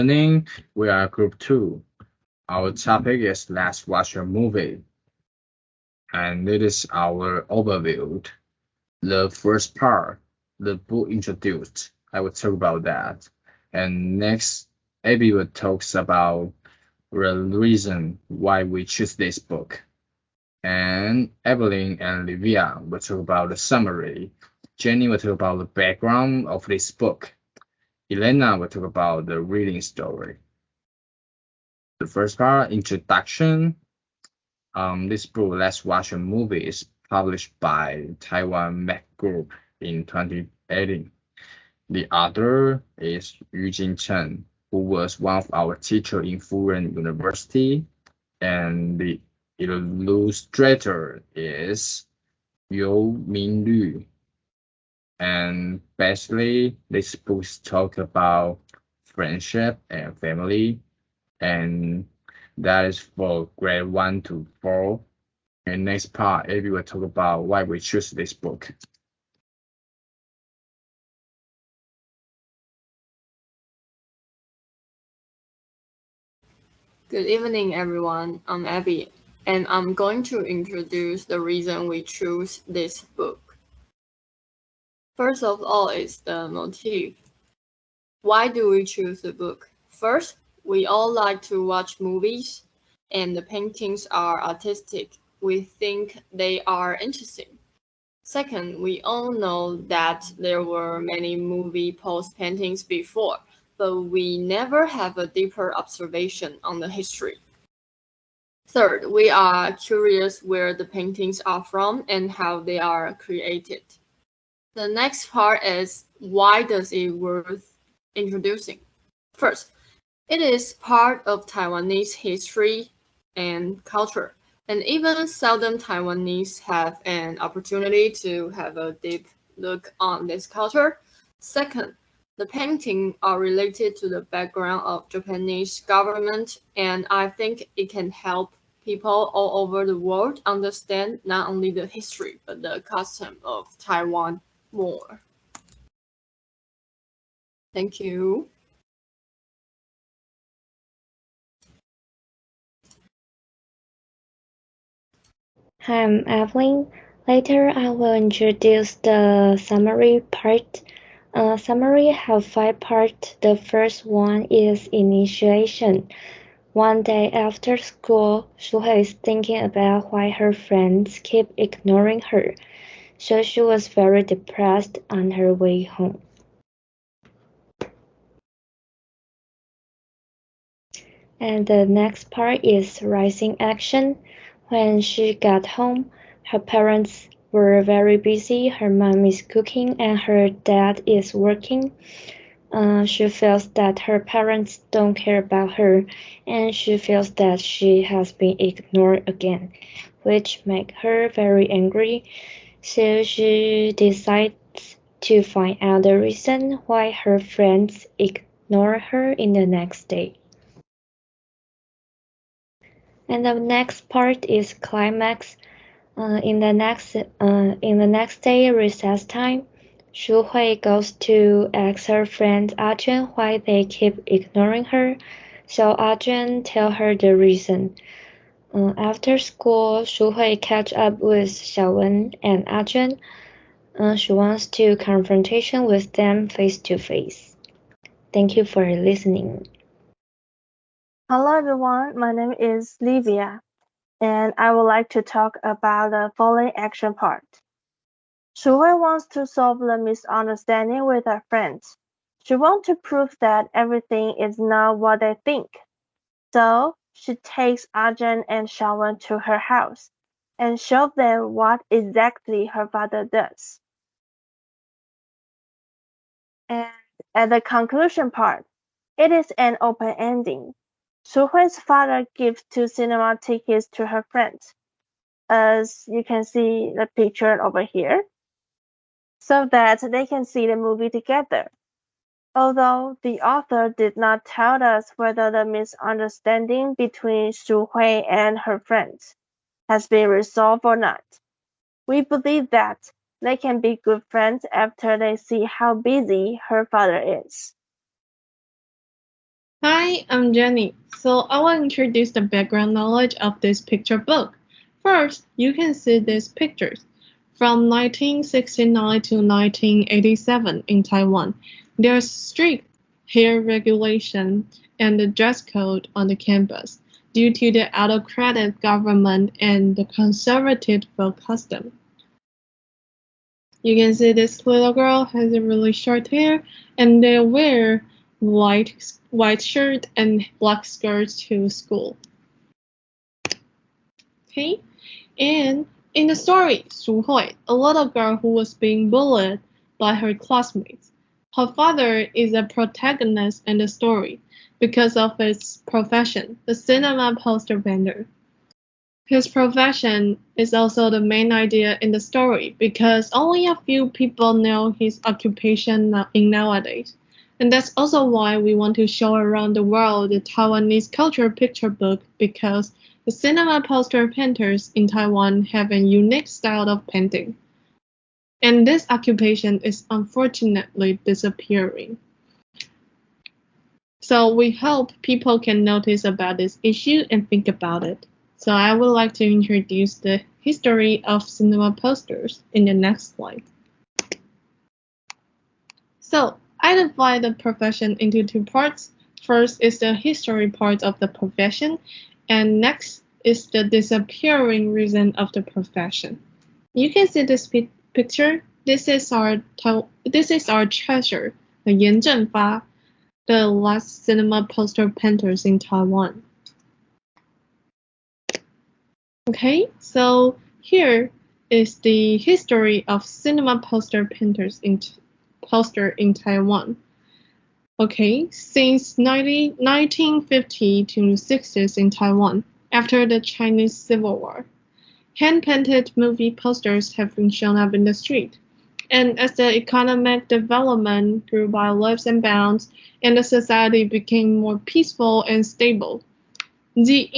Morning, we are Group 2. Our topic is Let's Watch a Movie, and it is our overview. The first part, the book introduced, I will talk about that. And next, Abby will talk about the reason why we choose this book. And Evelyn and Livia will talk about the summary. Jenny will talk about the background of this book. Elena will talk about the reading story. The first part, introduction. This book, Let's Watch a Movie, is published by Taiwan Mac Group in 2018. The author is Eugene Chen, who was one of our teachers in Furen University, and the illustrator is Yu Minglu. And basically, this book talk about friendship and family, and that is for grade 1 to 4. And next part, Abby will talk about why we choose this book. Good evening, everyone. I'm Abby, and I'm going to introduce the reason we choose this book. First of all is the motive. Why do we choose the book? First, we all like to watch movies, and the paintings are artistic. We think they are interesting. Second, we all know that there were many movie post paintings before, but we never have a deeper observation on the history. Third, we are curious where the paintings are from and how they are created. The next part is why does it worth introducing? First, it is part of Taiwanese history and culture, and even seldom Taiwanese have an opportunity to have a deep look on this culture. Second, the paintings are related to the background of Japanese government, and I think it can help people all over the world understand not only the history but the custom of Taiwan more. Thank you. Hi, I'm Evelyn. Later, I will introduce the summary part. Summary have 5 parts. The first one is initiation. One day after school, Shuhei is thinking about why her friends keep ignoring her, so she was very depressed on her way home. And the next part is rising action. When she got home, her parents were very busy. Her mom is cooking and her dad is working. She feels that her parents don't care about her, and she feels that she has been ignored again, which makes her very angry. So she decides to find out the reason why her friends ignore her in the next day. And the next part is climax. In the next day recess time, Shu Hui goes to ask her friend Ajun why they keep ignoring her. So Ajun tell her the reason. After school, Shu Hui catch up with Xiaowen and Ajun. She wants to confrontation with them face to face. Thank you for listening. Hello everyone, my name is Livia, and I would like to talk about the following action part. Shuwei wants to solve the misunderstanding with her friends. She wants to prove that everything is not what they think. So she takes Arjun and Shawan to her house and shows them what exactly her father does. And at the conclusion part, it is an open ending. Shuhui's father gives 2 cinema tickets to her friends, as you can see the picture over here, so that they can see the movie together. Although the author did not tell us whether the misunderstanding between Shuhui and her friends has been resolved or not, we believe that they can be good friends after they see how busy her father is. Hi, I'm Jenny. So I will introduce the background knowledge of this picture book. First, you can see these pictures. From 1969 to 1987 in Taiwan, there's strict hair regulation and the dress code on the campus due to the autocratic government and the conservative folk custom. You can see this little girl has a really short hair and they wear white shirt and black skirts to school. Okay, and in the story, Su Hui, a little girl who was being bullied by her classmates. Her father is a protagonist in the story because of his profession, the cinema poster vendor. His profession is also the main idea in the story because only a few people know his occupation in nowadays. And that's also why we want to show around the world the Taiwanese culture picture book because the cinema poster painters in Taiwan have a unique style of painting. And this occupation is unfortunately disappearing. So we hope people can notice about this issue and think about it. So I would like to introduce the history of cinema posters in the next slide. So I divide the profession into two parts. First is the history part of the profession, and next is the disappearing reason of the profession. You can see this picture. This is our treasure, the Yan Zhenfa, the last cinema poster painters in Taiwan. Okay, so here is the history of cinema poster painters in Taiwan. Okay, since 1950 to 60s in Taiwan, after the Chinese Civil War, hand-painted movie posters have been shown up in the street. And as the economic development grew by leaps and bounds, and the society became more peaceful and stable, the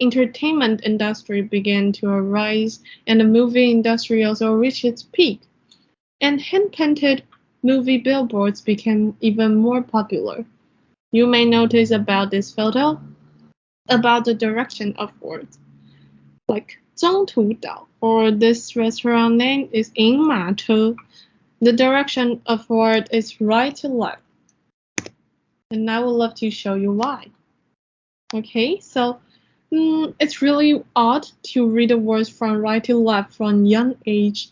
entertainment industry began to arise and the movie industry also reached its peak. And hand-painted movie billboards became even more popular. You may notice about this photo, about the direction of words, like 中途岛, or this restaurant name is 银马车. The direction of word is right to left. And I would love to show you why. Okay, so it's really odd to read the words from right to left from young age,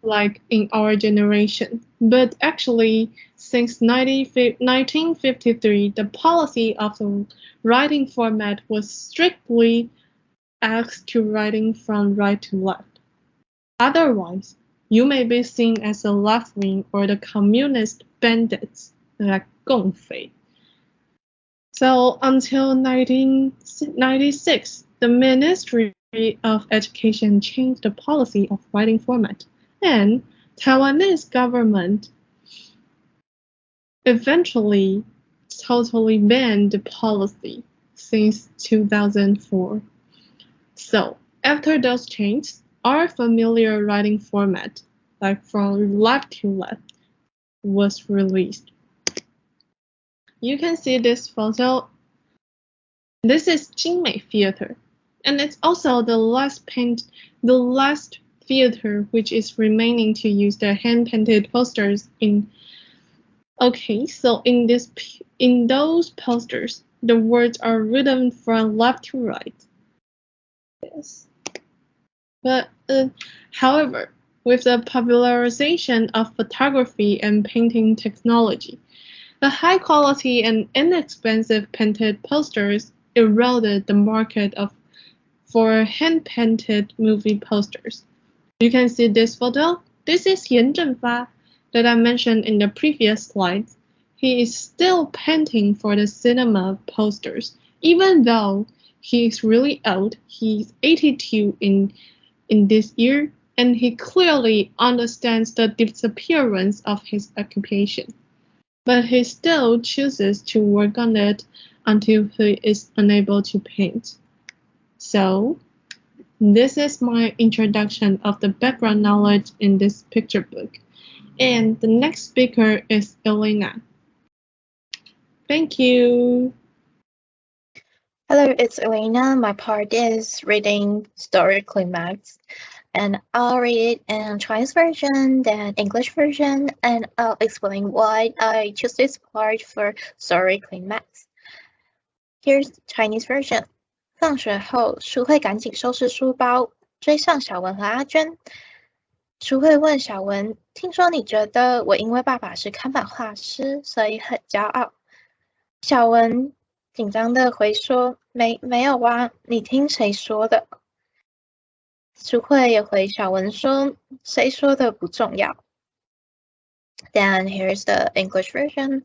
like in our generation. But actually, since 1953, the policy of the writing format was strictly asked to writing from right to left. Otherwise, you may be seen as a left wing or the communist bandits, like 共匪. So until 1996, the Ministry of Education changed the policy of writing format, and Taiwanese government eventually totally banned the policy since 2004. So after those changes, our familiar writing format, like from left to left, was released. You can see this photo. This is Jingmei Theater, and it's also the last theater which is remaining to use the hand-painted posters in. Okay, so in those posters, the words are written from left to right. Yes. But however, with the popularization of photography and painting technology, the high quality and inexpensive painted posters eroded the market for hand-painted movie posters. You can see this photo. This is Yan Zhenfa that I mentioned in the previous slides. He is still painting for the cinema posters, even though he is really old. He's 82 in this year, and he clearly understands the disappearance of his occupation. But he still chooses to work on it until he is unable to paint. So, this is my introduction of the background knowledge in this picture book. And the next speaker is Elena. Thank you. Hello, it's Elena. My part is reading story climax, and I'll read it in Chinese version, then English version, and I'll explain why I choose this part for story climax. Here's Chinese version. 放学后，淑慧赶紧收拾书包，追上小文和阿娟。淑慧问小文：“听说你觉得我因为爸爸是看板画师，所以很骄傲？”小文紧张的回说：“没有啊，你听谁说的？”淑慧也回小文说：“谁说的不重要。” Then here's the English version.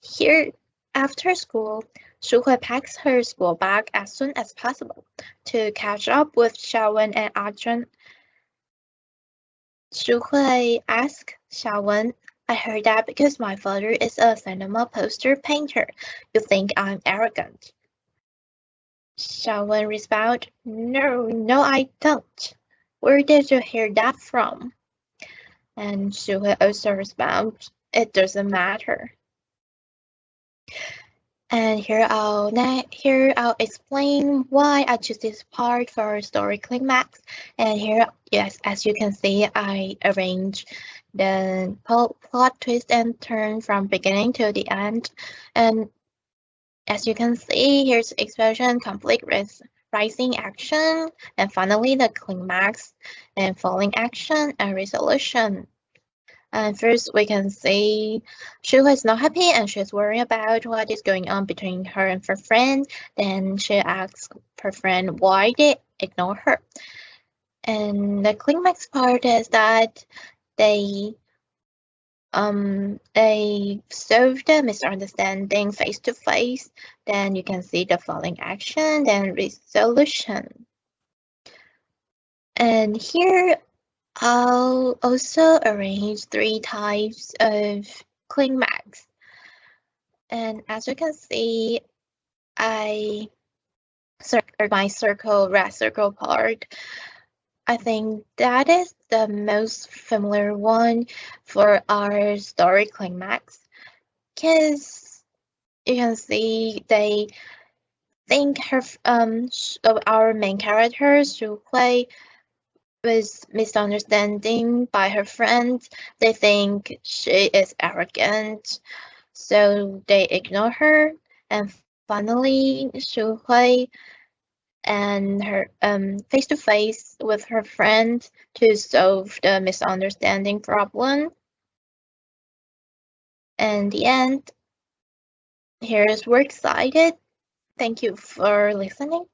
Here, after school, Shu Hui packs her school bag as soon as possible to catch up with Xiaowen and Ajun. Shu Hui asks Xiaowen, I heard that because my father is a cinema poster painter, you think I'm arrogant. Xiaowen responds, No, I don't. Where did you hear that from? And Shu Hui also responds, It doesn't matter. And here I'll explain why I choose this part for story climax. And here, yes, as you can see, I arrange the plot twist and turn from beginning to the end. And as you can see, here's explosion, conflict, rising action, and finally the climax, and falling action and resolution. And first, we can see Shu is not happy and she's worried about what is going on between her and her friend. Then she asks her friend why they ignore her. And the climax part is that they solve the misunderstanding face to face. Then you can see the falling action, then resolution. And here I'll also arrange 3 types of climax. And as you can see, my red circle part, I think that is the most familiar one for our story climax. Because you can see they think our main character, Shu Hui, was misunderstanding by her friends. They think she is arrogant, so they ignore her. And finally, Shu Hui and her face to face with her friend to solve the misunderstanding problem. And the end. Here's We're Excited. Thank you for listening.